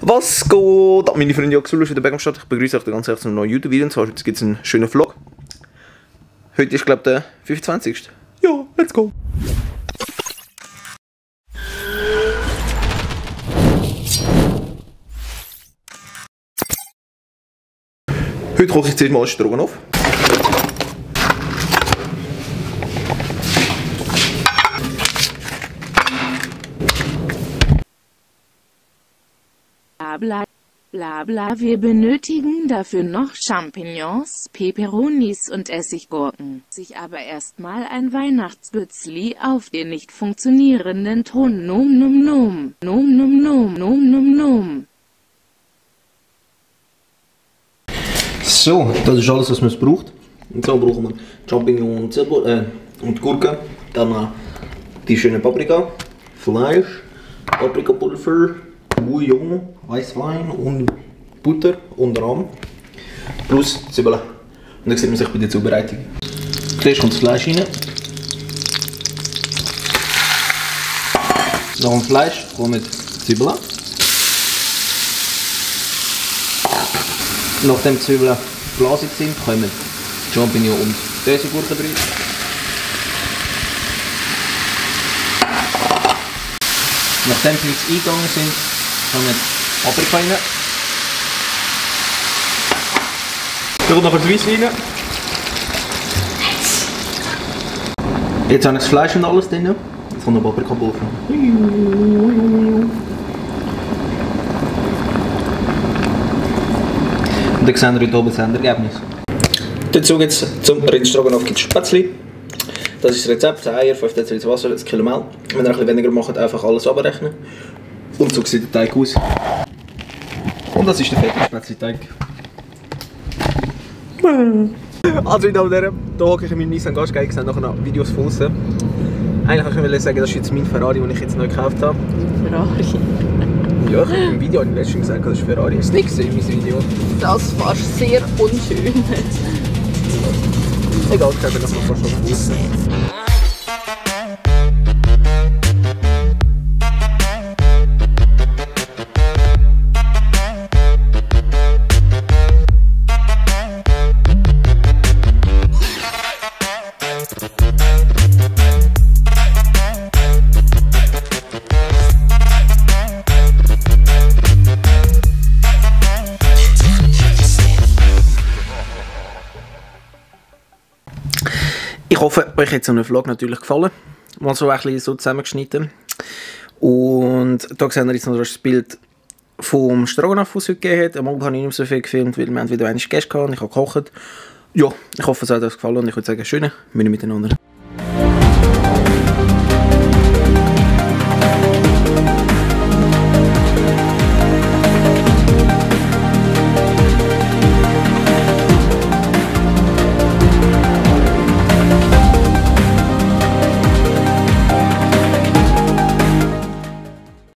Was geht? Meine Freunde Axel ist wieder back am Start. Ich begrüße euch ganz herzlich zu einem neuen YouTube-Video. Und zwar heute gibt es einen schönen Vlog. Heute ist, glaube ich, der 25. Ja, let's go! Heute koche ich zuerst mal Stroganoff. Bla bla bla, wir benötigen dafür noch Champignons, Peperonis und Essiggurken. Sich aber erstmal ein Weihnachtsbützli auf den nicht funktionierenden Ton. Nom nom nom, nom nom nom, nom nom nom. So, das ist alles, was man braucht. Und so brauchen wir Champignons und Gurken, dann die schöne Paprika, Fleisch, Paprikapulver, Bouillon, Weißwein und Butter und Rahm plus Zwiebeln. Und dann sieht man sich bei der Zubereitung. Zuerst kommt das Fleisch rein. Nach dem Fleisch kommen Zwiebeln. Nachdem die Zwiebeln glasig sind, kommen Champignons und Essiggurken rein. Nachdem sie jetzt eingegangen sind, kommen Paprika rein. Dann kommt nachher das Weisswein rein. Jetzt habe ich das Fleisch und alles drin. Jetzt kommt noch Paprikapulver. Und dann sehen wir heute oben das Endergebnis. Dazu gibt es zum Rindstroganoff Spätzli. Das ist das Rezept: 10 Eier, 5 Dl Wasser, 1 Kilo Mehl. Wenn ihr ein bisschen weniger macht, einfach alles abrechnen. Und so sieht der Teig aus. Und das ist der fette Spätzli-Teig. Also, hier hocke ich in meinem Nissan Qashqai, ich sehe nachher noch Videos von außen. Eigentlich wollte ich sagen, das ist jetzt mein Ferrari, den ich jetzt neu gekauft habe. Ferrari? Ja, ich habe im Video letztens gesagt, das ist Ferrari. Hast du nicht gesehen in meinem Video? Das war sehr unschön. Egal, ich habe das noch fast schon gewusst. Ich hoffe, euch hat so ein Vlog natürlich gefallen. Mal so ein bisschen so zusammengeschnitten. Und da sehen wir jetzt noch das Bild vom Stroganoff, das es heute gegeben hat. Am Abend habe ich nicht mehr so viel gefilmt, weil wir wieder einige Gäste hatten und ich habe gekocht. Ja, ich hoffe, es hat euch gefallen und ich würde sagen, schöne Miteinander.